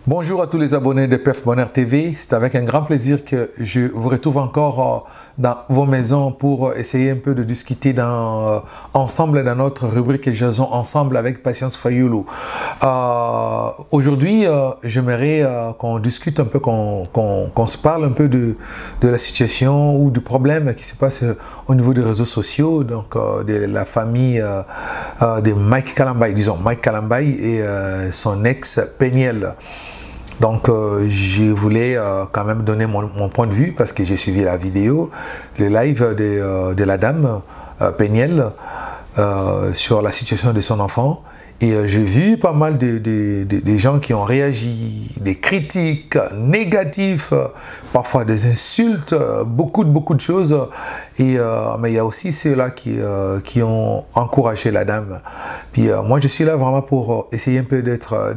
Bonjour à tous les abonnés de PF Bonheur TV. C'est avec un grand plaisir que je vous retrouve encore dans vos maisons pour essayer un peu de discuter ensemble dans notre rubrique Jason ensemble avec Patience Fayoulou. Aujourd'hui, j'aimerais qu'on discute un peu, qu'on se parle un peu de la situation ou du problème qui se passe au niveau des réseaux sociaux, donc de la famille de Mike Kalambaye, disons Mike Kalambaye et son ex Peniel. Donc, je voulais quand même donner mon point de vue parce que j'ai suivi la vidéo, le live de la dame Peniel sur la situation de son enfant. Et j'ai vu pas mal de gens qui ont réagi, des critiques négatives, parfois des insultes, beaucoup de choses. Et, mais il y a aussi ceux-là qui ont encouragé la dame. Puis moi, je suis là vraiment pour essayer un peu d'être...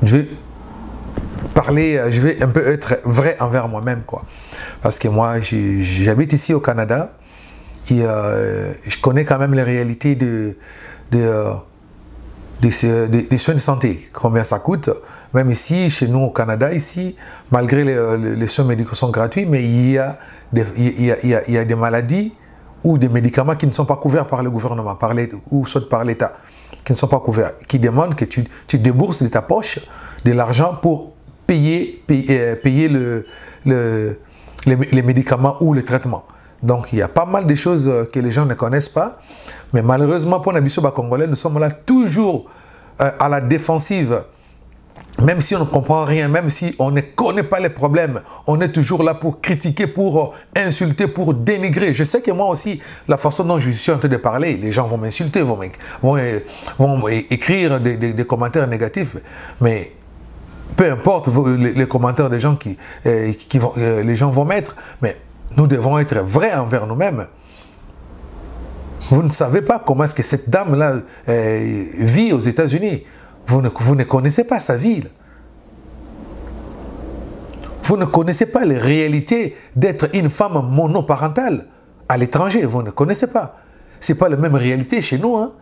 je vais un peu être vrai envers moi-même, quoi. Parce que moi, j'habite ici au Canada et je connais quand même les réalités des soins de santé, combien ça coûte. Même ici, chez nous au Canada, ici, malgré les soins médicaux sont gratuits, mais il y a des maladies ou des médicaments qui ne sont pas couverts par le gouvernement, ou soit par l'État, qui ne sont pas couverts, qui demandent que tu débourses de ta poche de l'argent pour payer les médicaments ou le traitement. Donc, il y a pas mal de choses que les gens ne connaissent pas. Mais malheureusement, pour Nabiso Congolais, nous sommes là toujours à la défensive. Même si on ne comprend rien, même si on ne connaît pas les problèmes, on est toujours là pour critiquer, pour insulter, pour dénigrer. Je sais que moi aussi, la façon dont je suis en train de parler, les gens vont m'insulter, vont écrire des commentaires négatifs. Mais peu importe les commentaires des gens les gens vont mettre, mais nous devons être vrais envers nous-mêmes. Vous ne savez pas comment est-ce que cette dame-là vit aux États-Unis. Vous ne connaissez pas sa vie. Vous ne connaissez pas les réalités d'être une femme monoparentale à l'étranger. Vous ne connaissez pas. Ce n'est pas la même réalité chez nous. Hein.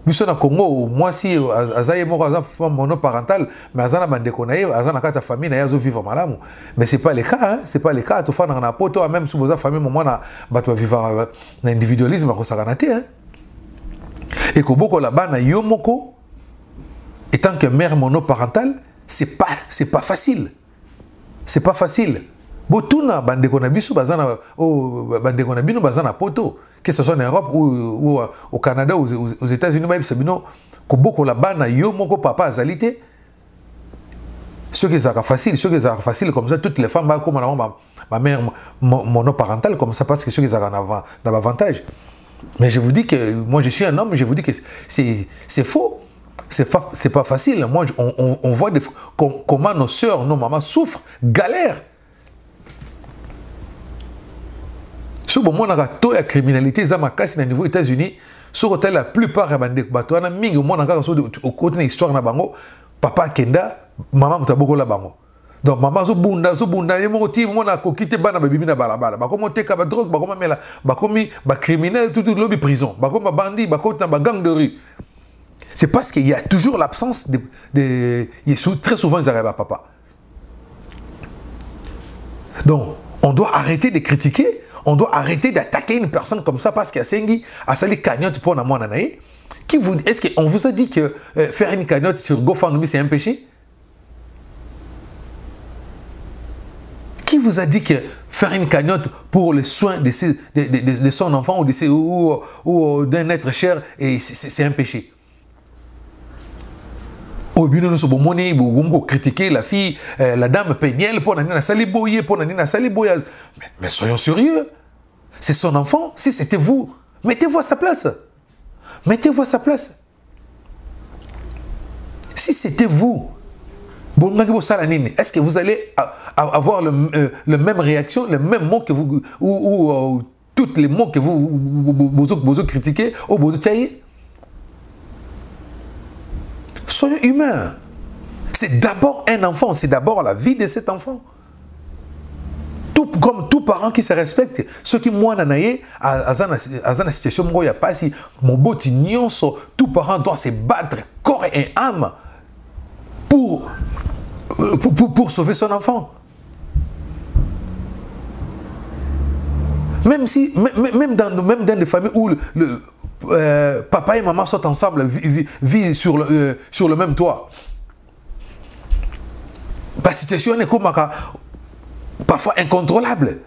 Nous sommes au Congo, moi si Azaye Moro est femme monoparentale, mais Azana Bandekonaï, Azana Kata famille, Nayazo vivre malamu. Mais ce n'est pas le cas. Hein. Ce n'est pas le cas. Tu fais un poto, même si vous avez famille, moi, tu vas vivre l'individualisme à Kosaganate. Et que beaucoup là-bas, na yomoko. Étant que mère monoparentale, c'est pas facile. C'est pas facile. Botuna bandekonabisu bazana bandekonabino bazana poto, que ce soit en Europe ou au Canada ou aux États-Unis, même c'est bino que beaucoup là-bas na yo moko papa azalité. Ce qui est facile comme ça, toutes les femmes comme ma mère monoparentale comme ça parce que ceux qui ont l'avantage. Mais je vous dis que moi je suis un homme, je vous dis que c'est faux. C'est pas facile. Moi, on voit comment nos soeurs, nos mamans souffrent, galèrent. Sur le monde, il y a criminalité, il y a niveau États-Unis. Sur la plupart des bateaux, il y a des côté histoire papa Kenda, maman beaucoup là bango. Donc maman zobunda yemo ti mona ko kite bana babibi na balabala ba komo teka ba drogue ba komo mela ba komi ba criminel tout lobby prison ba komo bandit ba kota ba gang de rue. C'est parce qu'il y a toujours l'absence très souvent, ils arrivent à papa. Donc, on doit arrêter de critiquer, on doit arrêter d'attaquer une personne comme ça parce qu'il y a Sengi, à sali cagnotte pour la moine. Est-ce qu'on vous a dit que faire une cagnotte sur GoFundMe, c'est un péché? Qui vous a dit que faire une cagnotte pour les soins de son enfant ou d'un être cher, c'est un péché? Au but de nous critiquer la fille, la dame Peniel pour Nanina Saliboye, pour Nanina Saliboye. Mais soyons sérieux. C'est son enfant. Si c'était vous, mettez-vous à sa place. Mettez-vous à sa place. Si c'était vous, est-ce que vous allez avoir la même réaction, le même mot que vous, ou tous les mots que vous critiquez, ou vous taillez? Soyons humains. C'est d'abord un enfant, c'est d'abord la vie de cet enfant. Comme tout parent qui se respecte, ceux qui moi nanaye, à la situation il n'y a pas si mon tout parent doit se battre corps et âme pour sauver son enfant. Même dans des familles où papa et maman sont ensemble, vivent sur le même toit. La situation est comme parfois incontrôlable.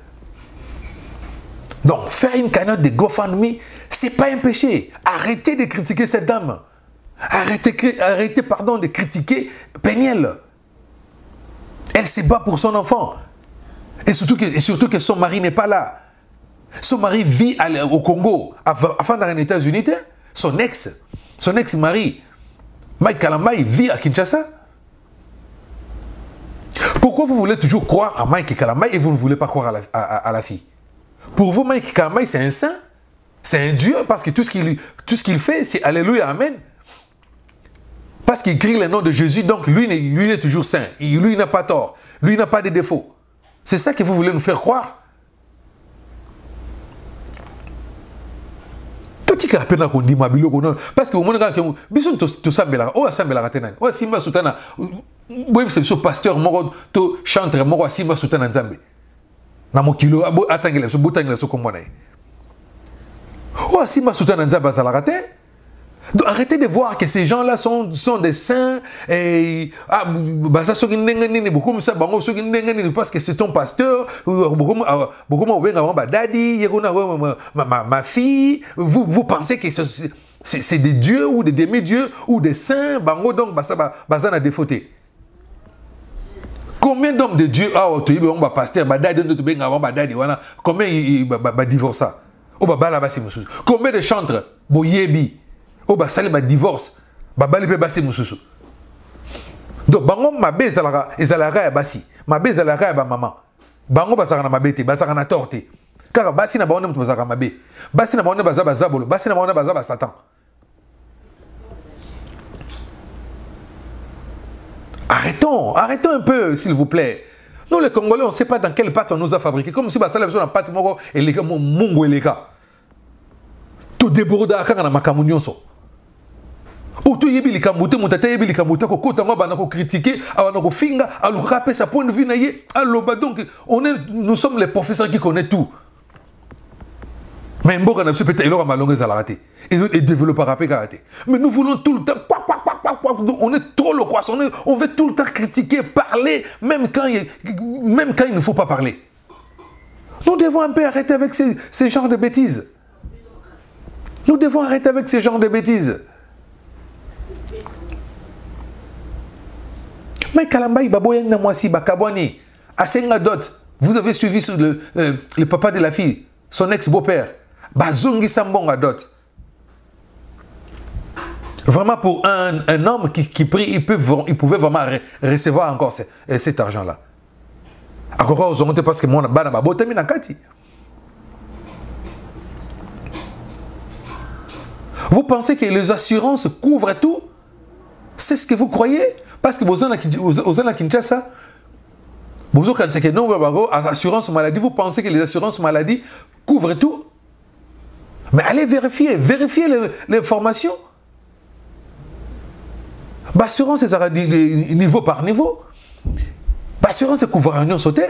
Donc, faire une cagnotte de GoFundMe, ce n'est pas un péché. Arrêtez de critiquer cette dame. Arrêtez de critiquer Péniel. Elle se bat pour son enfant. Et surtout que son mari n'est pas là. Son mari vit au Congo. Avant d'aller aux États-Unis, son ex-mari, Mike Kalambay, vit à Kinshasa. Pourquoi vous voulez toujours croire à Mike Kalambay et vous ne voulez pas croire à la fille? Pour vous, Mike Kalambay, c'est un saint, c'est un Dieu, parce que tout ce qu'il fait, c'est Alléluia, Amen. Parce qu'il crie le nom de Jésus, donc lui est toujours saint. Lui, il n'a pas tort. Lui, il n'a pas de défauts. C'est ça que vous voulez nous faire croire. Tout ce qui est qu'on dit, parce que au moment où tu sambela, oh sambela tenan, oh simba soutana, oui c'est ce pasteur moro, to chanteur moro simba soutana nzambe. Na mokilo abo atangela so botangela so komona. Oh simba soutana nzambe azalaka te. Donc arrêtez de voir que ces gens-là sont des saints et parce que c'est ton pasteur, ma fille, vous pensez que c'est des dieux ou des demi-dieux ou des saints, donc bazana défauté. Combien d'hommes de Dieu pasteur, combien ils divorcent? Combien de chantres boyebi? Oh bah ça les divorce, bah bali pe basi mususu. Donc bango mabe ezalaka ya basi, mabe ezalaka ya ba maman. Bango basaka na mabete, basaka na torte. Car basi na bango mutu basaka mabe. Basi na bango baza bolo, basi na bango baza Satan. Arrêtons un peu s'il vous plaît. Nous les Congolais, on ne sait pas dans quelle pâte on nous a fabriqué, comme si basala besoin de pâte moko et les mungu eleka. Tout déborda kanga na makamunyoso. Ou tout yebi likamute mutata yebi likamute ko kota ngo bana ko critiquer abana ko finga alu rapper sa point de vue na ye aloba. Donc nous sommes les professeurs qui connaissent tout. Mais mboka na se peut-être il aura malongue za la rater et développer rapper karaté. Mais nous voulons tout le temps on est trop loquace, on veut tout le temps critiquer, parler même quand il ne faut pas parler. Nous devons un peu arrêter avec ces genres de bêtises. Nous devons arrêter avec ces genres de bêtises. Mais Kalambay, Baboyen Namwasi, Bakabwani, Asenga Dot, vous avez suivi le papa de la fille, son ex-beau-père, Bazungi Sambonga Dot. Vraiment pour un homme qui prie, il pouvait vraiment recevoir encore cet argent-là. Encore aujourd'hui, parce que moi, vous pensez que les assurances couvrent tout? C'est ce que vous croyez? Parce que vous êtes Kinshasa, vous assurance maladie, vous pensez que les assurances maladie couvrent tout? Mais allez vérifier l'information. L'assurance, c'est niveau par niveau. L'assurance, c'est couvrir un sauté.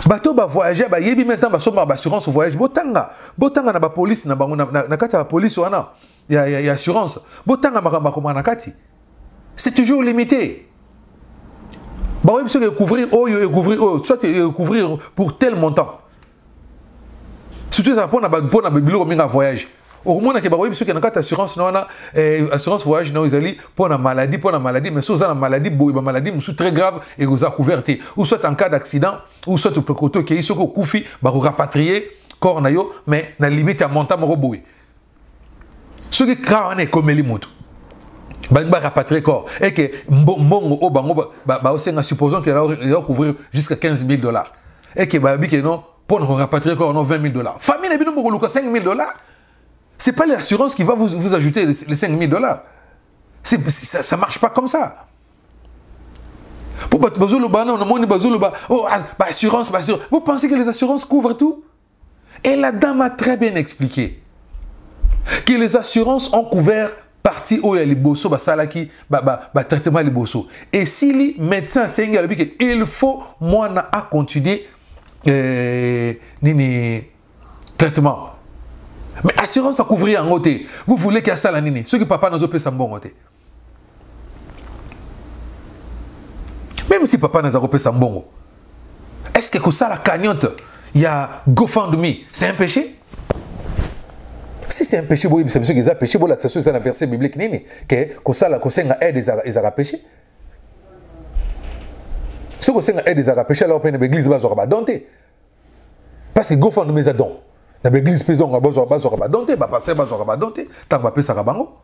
Bateau va voyager, bah yebi maintenant bah sommes assurance voyage. Botanga na ba police na bango na kati la police wana. Il y a assurance. Botanga makamba koma na kati. C'est toujours limité. Bah oui, parce que couvrir soit couvrir pour tel montant. Surtout ça pour na bilo minga voyage. Au moins que bah oui, parce que na kati assurance na wana assurance voyage na izali pour na maladie mais soit na maladie musu très grave et vous a couverté ou soit en cas d'accident ou soit pour côté qui sont koufi ba rapatrier corps na yo mais na limite à montant moko boy. Ce qui quand on est comme les motos. Ba rapatrier corps et que mbongo o bango ba osenga supposons qu'il va couvrir jusqu'à $15,000 et que ba bi que non pour nous rapatrier corps non $20,000. Famille na bino moko luka $5,000. Ce n'est pas l'assurance qui va vous ajouter les $5,000. Ça ne marche pas comme ça. Vous pensez que les assurances couvrent tout? Et la dame a très bien expliqué que les assurances ont couvert partie où il y a les bosso, salaki, traitement les bosso. Et si les médecins s'engagent avec il faut moi à continuer nini traitement. Mais assurance à couvrir en côté. Vous voulez qu'il y a ça la nini. Ceux qui papa n'a pas bon côté. Même si papa n'a pas ça bon. Est-ce que ça la cagnotte, il y a GoFundMe, c'est un péché? Si c'est un péché, c'est monsieur qui a péché, c'est un verset biblique nini que ça la conseille aide les a péché. Ce que c'est aide les a péché alors peine l'église va zora donter. Parce que GoFundMe les a don. La l'église prison va zora donter, va passer va zora donter, tant va payer ça rabango.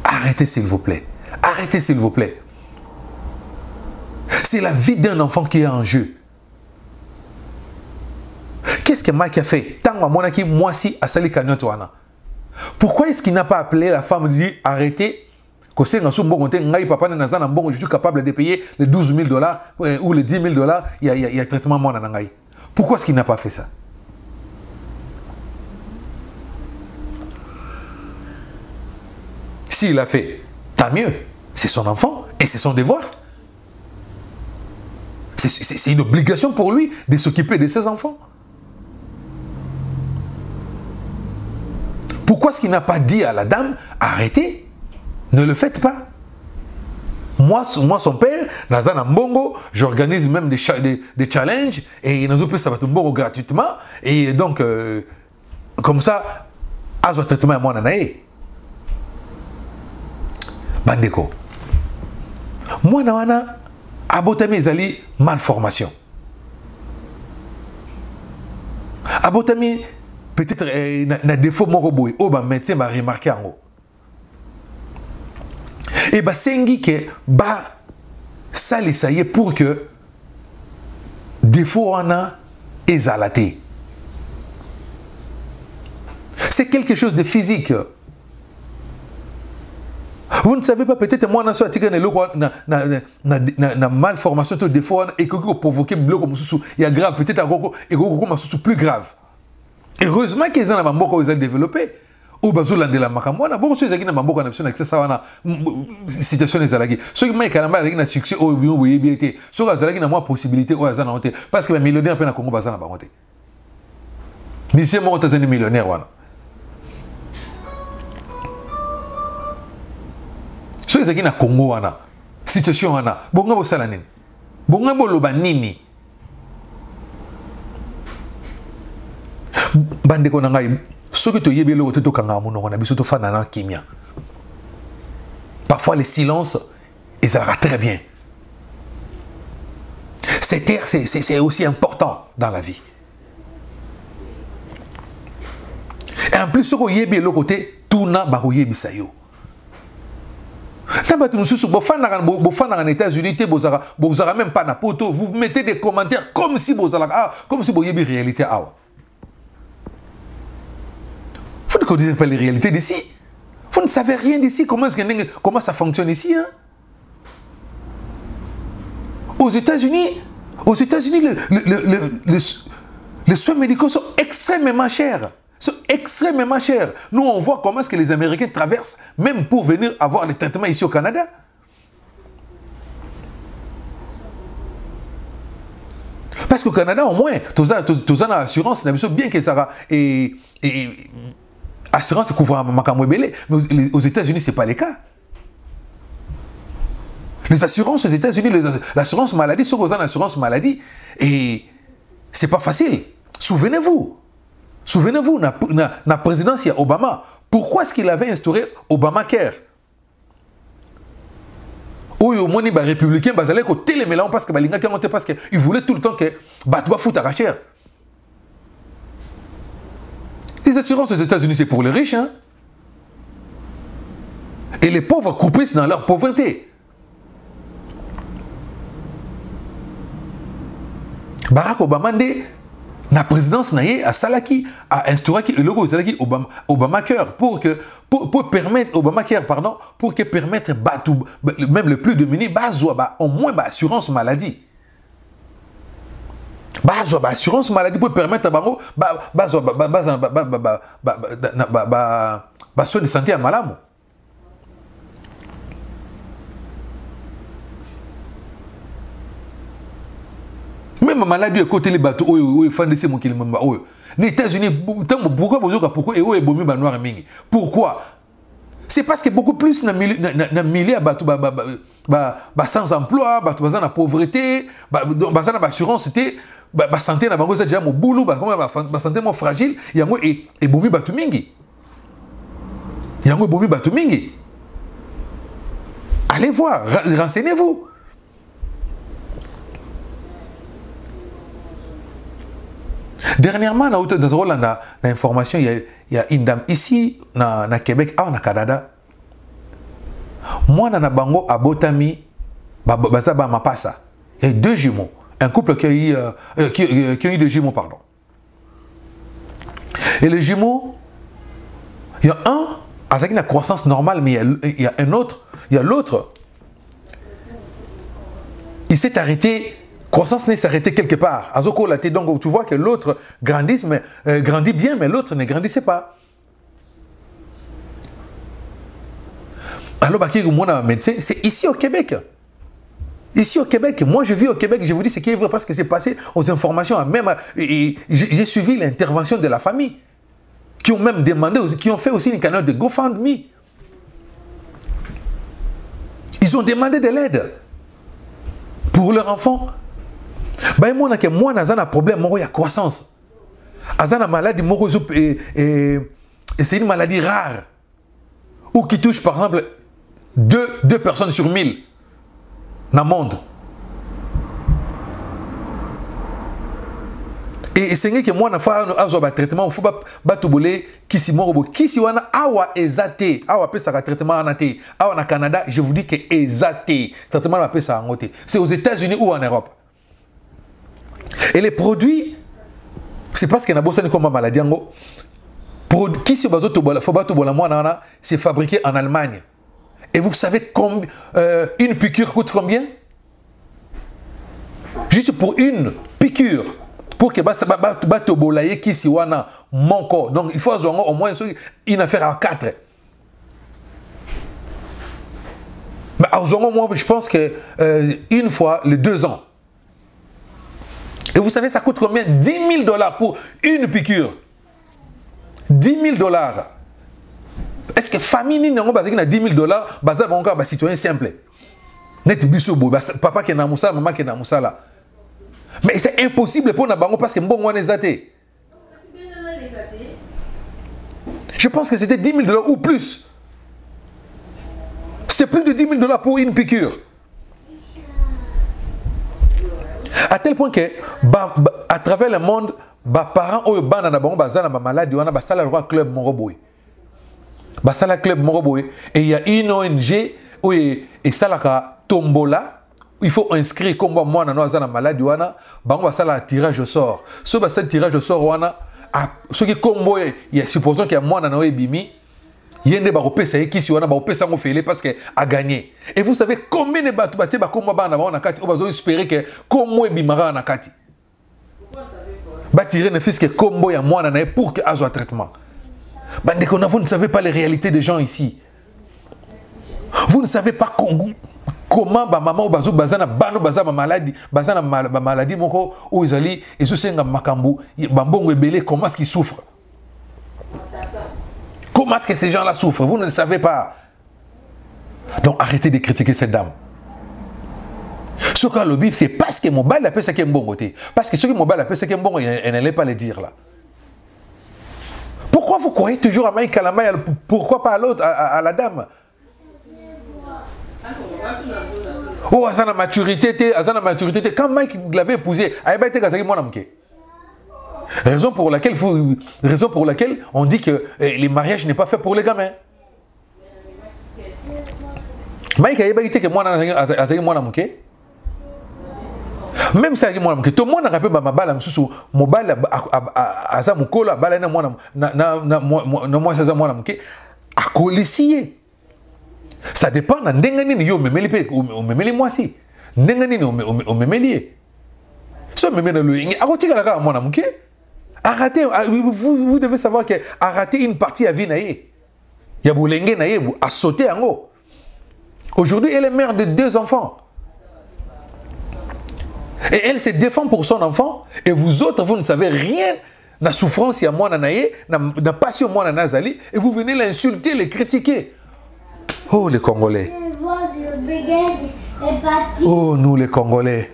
Arrêtez s'il vous plaît. Arrêtez s'il vous plaît. C'est la vie d'un enfant qui est en jeu. Qu'est-ce que Mike a fait? Tant que moi si à Sali Kanyotoana. Pourquoi est-ce qu'il n'a pas appelé la femme de dire arrêtez? Que c'est un bon côté, papa je suis capable de payer les 12 000 $ ou les 10 000 $. Il y a traitement moi dans Nangaï. Pourquoi est-ce qu'il n'a pas fait ça? S'il l'a fait, tant mieux. C'est son enfant et c'est son devoir. C'est une obligation pour lui de s'occuper de ses enfants. Pourquoi est-ce qu'il n'a pas dit à la dame, arrêtez, ne le faites pas? Moi son père, Nazana Mbongo, j'organise même des challenges et nous avons ça va Mbongo gratuitement. Et donc, comme ça, à ce traitement, moi, nanae. Bandeko. Moi, nawana, abotami ezali malformation. Abotami, peut-être, na défaut moko boy, oh, bah, médecin m'a remarqué en haut. Et bah, sengi que, bah, ça l'essaye pour que, défaut en a, ezalaté. C'est quelque chose de physique. Vous ne savez pas, peut-être moi, na malformation, des fois, et que vous provoquez il y a grave, peut-être plus grave. Heureusement qu'ils ont un bambou qu'ils ont développé. Ou bazula de la makambo, na beaucoup de choses qui na bambou qu'on accès ça wana situation des alagi. Ceux qui m'ont également avec un succès au bien ou bien été. Ceux qui alagi na moins possibilité au azana honte parce que les millionnaires peuvent na Congo bazana ba honte. Monsieur mo tazani millionnaire wana. Ceux qui na Congo wana situation wana bonga bo sala nini. Bonga bo loba nini. Bandeko na ngai ceux qui te yébé le côté kanga mono na biso to fana na kimia. Parfois les silences ils ça très bien. Cette terre c'est aussi important dans la vie. Et en plus ceux qui yébé le côté tout na ba yébé ça yo. Quand vous êtes aux États-Unis, vous n'avez même pas de poto, vous mettez des commentaires comme si vous avez une réalité. Vous ne connaissez pas les réalités d'ici. Vous ne savez rien d'ici. Comment ça fonctionne ici? Hein? Aux États-Unis, les soins médicaux sont extrêmement chers. Nous, on voit comment est-ce que les Américains traversent, même pour venir avoir les traitements ici au Canada. Parce qu'au Canada, au moins, tu as une assurance, bien que ça va. Et assurance couvre ma belé. Mais aux États-Unis, ce n'est pas le cas. Les assurances aux États-Unis, l'assurance maladie, ceux qui ont une assurance maladie, et ce n'est pas facile. Souvenez-vous, la présidence, il y a Obama. Pourquoi est-ce qu'il avait instauré Obamacare? Ou au moins les républicains, ils allaient côté les mélanges parce qu'ils voulaient tout le temps que Batouba fout à cher. Les assurances aux États-Unis, c'est pour les riches. Hein? Et les pauvres croupissent dans leur pauvreté. Barack Obama, la présidence à Salaki a instauré le Obamacare pour permettre Obamacare pour que permettre même le plus démuni au moins assurance maladie. assurance maladie pour permettre à bango soin de santé à malamu. Même maladie à côté les bateaux où il faut laisser mon qu'il m'a les États-Unis pourquoi et où est bomi noir mingi pourquoi c'est parce que beaucoup plus na milliers bateaux sans emploi bateaux dans la pauvreté dans la assurance c'était santé na bango ça déjà mon boulot santé mon fragile yango et bomi bateau mingi yango bomi bateau mingi allez voir renseignez-vous. Dernièrement, dans l'information, il y a une dame ici, na Québec, au Canada. Moi, na bango à Botami, bazaba mapasa. Il y a 2 jumeaux. Un couple qui a eu 2 jumeaux, pardon. Et les jumeaux, il y a un avec une croissance normale, mais il y a un autre, il y a l'autre. Il s'est arrêté. Croissance n'est s'arrêter quelque part. Donc tu vois que l'autre grandit bien, mais l'autre ne grandissait pas. Alors, médecin, c'est ici au Québec. Ici au Québec, moi je vis au Québec, je vous dis ce qui est vrai parce que c'est passé aux informations. Même j'ai suivi l'intervention de la famille, qui ont même demandé, qui ont fait aussi une canal de GoFundMe. Ils ont demandé de l'aide pour leur enfant. Bah moi j'ai un problème, il y a croissance. J'ai une maladie, c'est une maladie rare. Ou qui touche par exemple 2 personnes sur 1000 dans le monde. Et c'est que moi, je fais un traitement, il faut pas touboler qui si morobo. Qui si wana awa ezate, awa pesa ka traitement en até, awa na Canada, je vous dis que ezate, traitement na pesa en até. C'est aux États-Unis ou en Europe. Et les produits, c'est parce qu'il y a besoin de comme maladie. Qui si bazo toubola, faut pas toubola moi nana, c'est fabriqué en Allemagne. Et vous savez combien une piqûre coûte combien? Juste pour une piqûre. Pour que batobolaye qui si wana mon corps. Donc il faut avoir au moins une affaire à 4. Mais à moi je pense que une fois les 2 ans. Et vous savez ça coûte combien? 10 000 $ pour une piqûre. 10 000 $. Est-ce que famille n'a pas 10 000 $? Baza bon cas citoyen simple. Net biso bo papa qui na musala maman qui na musala. Mais c'est impossible pour Nabango parce que bon on est athée. Je pense que c'était 10 000 $ ou plus. C'est plus de 10 000 $ pour une piqûre. À tel point que à travers le monde, les parents ont une maladie, ils ont un club Moroboy. Basala club Moroboy. Et il y a une ONG et ça la tombola. Il faut inscrire comme moi dans la maladie, un tirage au sort. Ce tirage au sort, ce qui est supposons qu'il y a moi dans le bimi, il y a des gens qui sont parce que a gagné. Et vous savez combien de bateaux comme moi on va espérer que comme moi bimara na kati. Tirer ne fils que combo ya moi pour que azo traitement. Vous ne savez pas les réalités des gens ici. Vous ne savez pas comment maman ou bazou bazana bano bazama maladie moko ou izali et ce senga makambu bambongo ebele comment est-ce qu'ils souffrent? Comment est-ce que ces gens-là souffrent? Vous ne le savez pas. Donc arrêtez de critiquer cette dame. Ce qu'on lobby, c'est parce que mon bal appelle ça qui est bon côté. Parce que ceux qui mon bal appelle ça qui est bon, elle n'allait pas le dire là. Pourquoi vous croyez toujours à Maï Kalama? Pourquoi pas à l'autre, à la dame? Oh, à sa maturité, quand Mike l'avait épousé, raison pour laquelle on dit que les mariages n'est pas fait pour les gamins. Mike a dit que moi, même si tout le monde a rappelé ma balle, mon balle à sa moukola, balle na moi, ça moi à colicier. Ça dépend de ndengani yo memeli pe o memeli moi si ndengani o memeli Arrêtez, vous devez savoir que arrêter une partie à vie naïe. Il y a boulengé naïe à sauter en haut. Aujourd'hui, elle est mère de 2 enfants. Et elle se défend pour son enfant. Et vous autres, vous ne savez rien. La souffrance, il y a moi, naïe, la passion, moi, nazali. Et vous venez l'insulter, les critiquer. Oh, les Congolais. Oh, nous, les Congolais.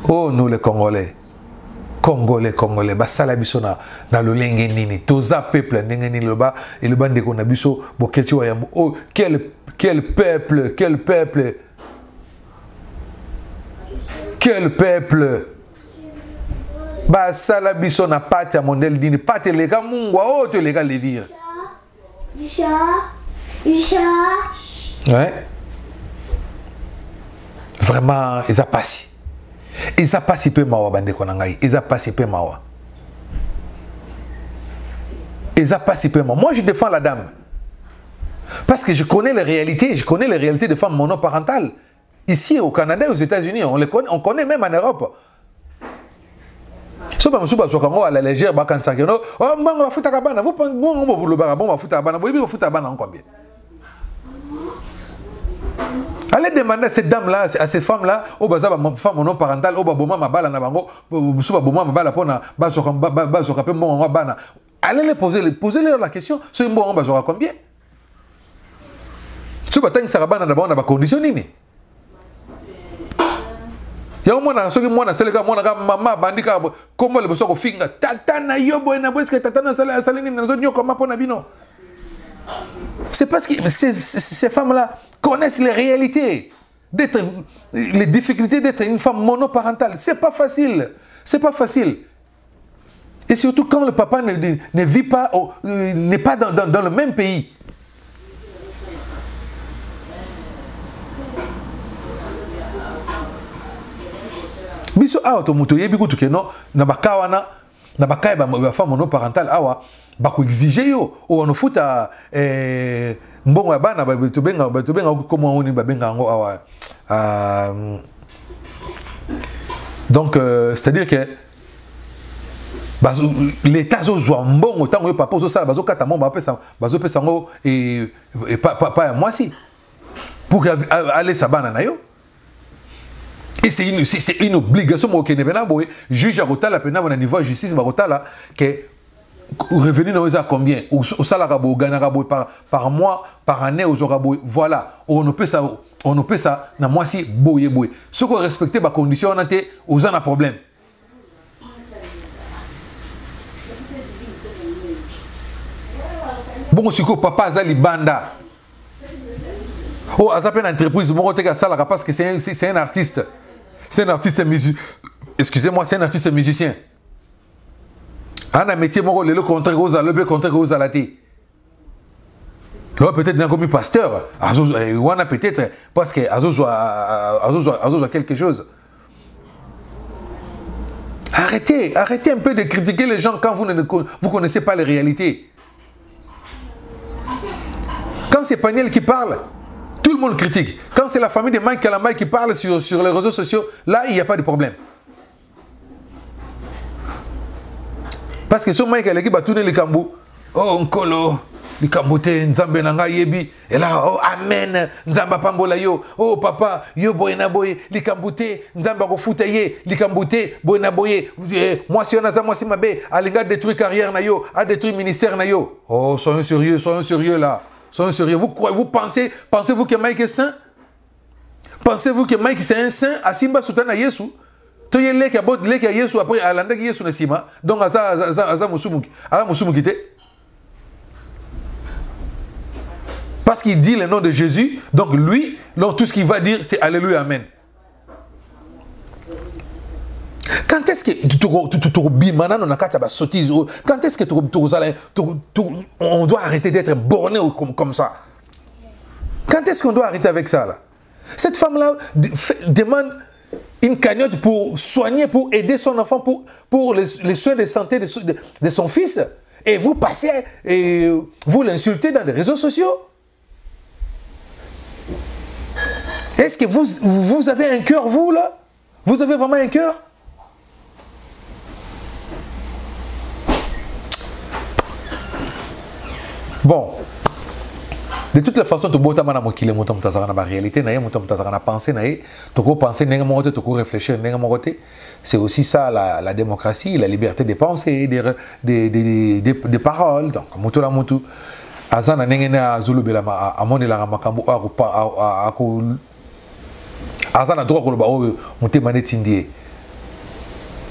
Oh, nous, les Congolais. Congolais, basala biso na lolenge nini. Toza peuple ndenge nini loba et le bande ko na biso boketi wa yambo. Oh, quel peuple, quel peuple. Quel peuple. Basala biso na pate ya mondel dini, pate lega mungwa oh te lega levir. Ouais. Vraiment, ils a passé. Ils a passé peu mawa bande konangai. Ils a passé peu mawa. Ils a passé peu mawa. Moi, je défends la dame. Parce que je connais les réalités. Je connais les réalités des femmes monoparentales. Ici, au Canada et aux États-Unis, on connaît même en Europe. Si vous à la légère, vous pensez que vous combien? Allez demander à cette dame-là, à ces femmes-là, au bazar, ma femme monoparentale, au baboma, ma balle, allez les poser la question, c'est bon, on va combien? Si vous avez des conditions, il y a un moment où moi na seleka moi na maman bandika comment le bosso ko finga tata na yo boy na boy que tata na sala salini na zonyo comme pona bino. C'est parce que ces femmes-là connaissent les réalités d'être les difficultés d'être une femme monoparentale. C'est pas facile. C'est pas facile. Et surtout quand le papa ne vit pas n'est pas dans le même pays. Biso awa to muto yebi kutu keno na bakawana na bakaya ba femme monoparentale awa ba ko exiger yo o on futa mbongo ya bana ba to benga comme on ni ba benga ngo awa donc c'est-à-dire que l'état zo zo mbongo tango yo papa zo sala bazo kata mbongo bazo pesa ngo et pas moi si pour aller sa bana na yo. Et c'est une obligation au Kenya. Juge à Rotala, au niveau de justice, que revenu dans à combien? Au salaire par mois, par année, aux orabos. Voilà. On ne peut ça, na moi si boye. Ce qu'on respecte les conditions, on a aux en a problème. Bon, c'est que papa Azali Banda. Oh, Azapé une entreprise, parce que c'est un artiste. C'est un artiste musicien. Excusez-moi, c'est un artiste musicien. Un métier, le contraire aux alatés. Là, peut-être un comme pasteur. On a peut-être parce que Azozo a quelque chose. Arrêtez un peu de critiquer les gens quand vous ne connaissez pas les réalités. Quand c'est Paniel qui parle, tout le monde critique. Quand c'est la famille de Mike Kalamba qui parle sur les réseaux sociaux, là, il n'y a pas de problème. Parce que sur Mike Kalamba qui va tourner les Kambou, oh, Nkolo, les Kambote, Nzambe Nanga Yebi, et là, oh, Amen, Nzamba Pambola yo, oh, papa, yo boyena boye, les Kambote, Nzamba Rofutaye, les Kambote, boyena boye, moi si on a ça, moi si ma bé, Alinga détruit carrière na yo, a détruit ministère na yo. Oh, soyons sérieux là. Soyons sérieux. Vous pensez-vous que Mike est saint? Pensez-vous que Mike c'est un saint? Asimba Soutana Yesu. Tu es lek à Yesu après Alanda Yesu Nesima. Donc Aza Moussoumou quitté. Parce qu'il dit le nom de Jésus. Donc lui, tout ce qu'il va dire, c'est Alléluia, Amen. Quand est-ce que quand est-ce que on doit arrêter d'être borné comme ça? Quand est-ce qu'on doit arrêter avec ça là? Cette femme-là demande une cagnotte pour soigner, pour aider son enfant, pour les soins de santé de son fils. Et vous passez et vous l'insultez dans les réseaux sociaux. Est-ce que vous avez un cœur, vous là? Vous avez vraiment un cœur? Bon. De toutes les façons, tu as la réalité, la pensée, tu penser, tu réfléchir. C'est aussi ça la démocratie, la liberté de penser, des paroles. Donc, mutu. Azana nengena azulu belama amone la makambo azana droit ko ba o mutema netindie.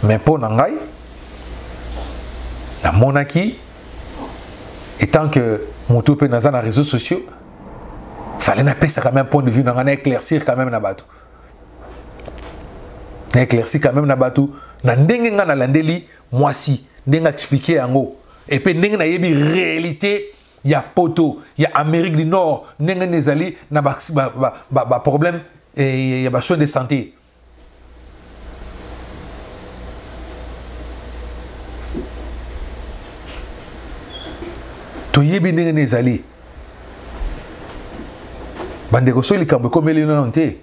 Mais pour nangai la monarchie étant que mutu pe nazana na réseaux sociaux fallait na pesa quand même point de vue na éclaircir quand même na bato. Na éclaircir quand même na bato na ndenge nga na landeli moi si ndenga expliquer yango et puis ndenge na yebi réalité. Il y a Poto, il y a Amérique du Nord, n'engue nezali na ba problème et il y a ba soins de santé. To yebi n'engue nezali. Bande ko soli kambe ko meli nonté.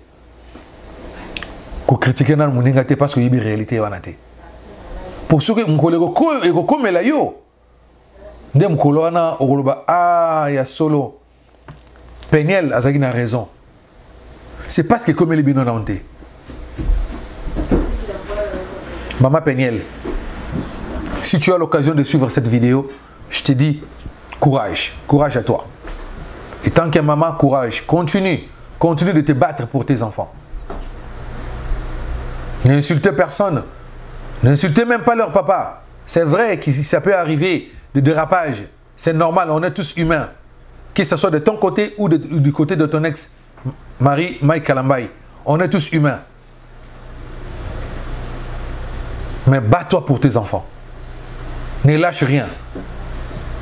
Ko critiquer nan muninga te parce que yebi réalité wana te. Pour ceux que mkolego ko komela yo. Ndem kolona okoloba ah ya solo Peniel azaki na raison. C'est parce que comme les binonante. Maman Peniel, si tu as l'occasion de suivre cette vidéo, je te dis courage, courage à toi. Et tant que maman, courage, continue de te battre pour tes enfants. N'insultez personne, n'insultez même pas leur papa. C'est vrai que ça peut arriver. De dérapage, c'est normal, on est tous humains. Que ce soit de ton côté ou du côté de ton ex-mari, Mike Kalambay. On est tous humains. Mais bats-toi pour tes enfants. Ne lâche rien.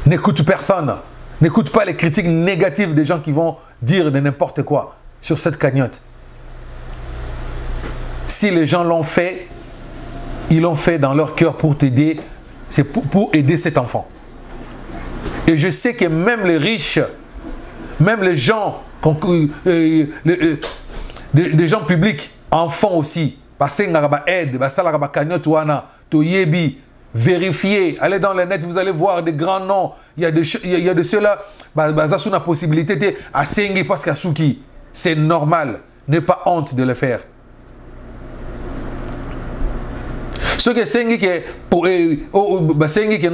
N'écoute personne. N'écoute pas les critiques négatives des gens qui vont dire de n'importe quoi sur cette cagnotte. Si les gens l'ont fait, ils l'ont fait dans leur cœur pour t'aider. C'est pour aider cet enfant. Et je sais que même les riches, même les gens, des gens publics en font aussi. Parce qu'il y a aide, vérifiez, allez dans le net, vous allez voir des grands noms. Il y a de ceux-là, ils ont la possibilité de Asengi parce qu'il y a Suki. C'est normal, n'aie pas honte de le faire. Ceux qui sont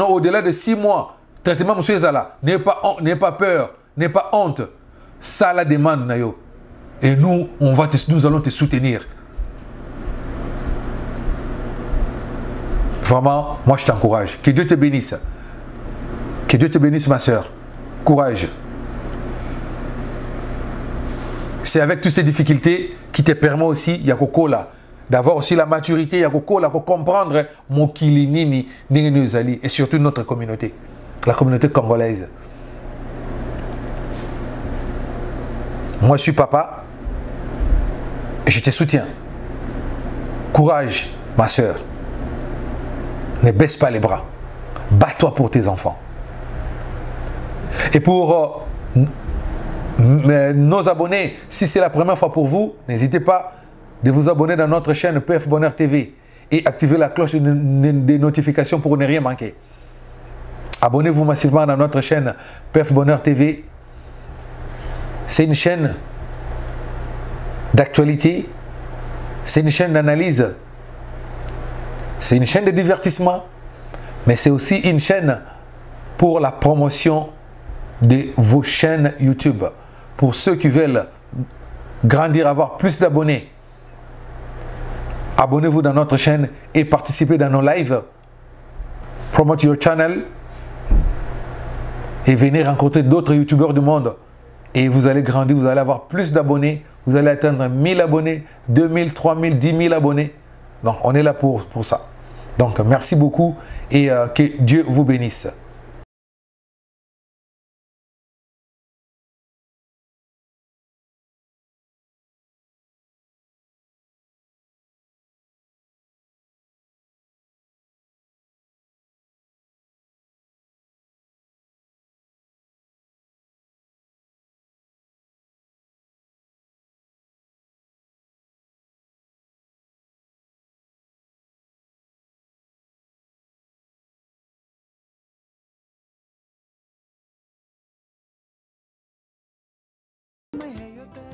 au-delà de 6 mois, traitement monsieur Zala, n'ayez pas peur, n'ayez pas honte. Ça la demande nayo. Et nous, nous allons te soutenir. Vraiment, moi je t'encourage. Que Dieu te bénisse. Que Dieu te bénisse ma soeur. Courage. C'est avec toutes ces difficultés qui te permet aussi, Yakoko là, d'avoir aussi la maturité, Yakoko là, pour comprendre mon kilinini, et surtout notre communauté. La communauté congolaise. Moi, je suis papa et je te soutiens. Courage, ma soeur. Ne baisse pas les bras. Bats-toi pour tes enfants. Et pour nos abonnés, si c'est la première fois pour vous, n'hésitez pas de vous abonner dans notre chaîne PF Bonheur TV et activer la cloche des notifications pour ne rien manquer. Abonnez-vous massivement dans notre chaîne PF Bonheur TV. C'est une chaîne d'actualité, c'est une chaîne d'analyse, c'est une chaîne de divertissement, mais c'est aussi une chaîne pour la promotion de vos chaînes YouTube. Pour ceux qui veulent grandir, avoir plus d'abonnés, abonnez-vous dans notre chaîne et participez dans nos lives. Promote your channel. Et venez rencontrer d'autres youtubeurs du monde. Et vous allez grandir, vous allez avoir plus d'abonnés. Vous allez atteindre 1000 abonnés, 2000, 3000, 10 000 abonnés. Donc on est là pour ça. Donc merci beaucoup et que Dieu vous bénisse. me hey yo te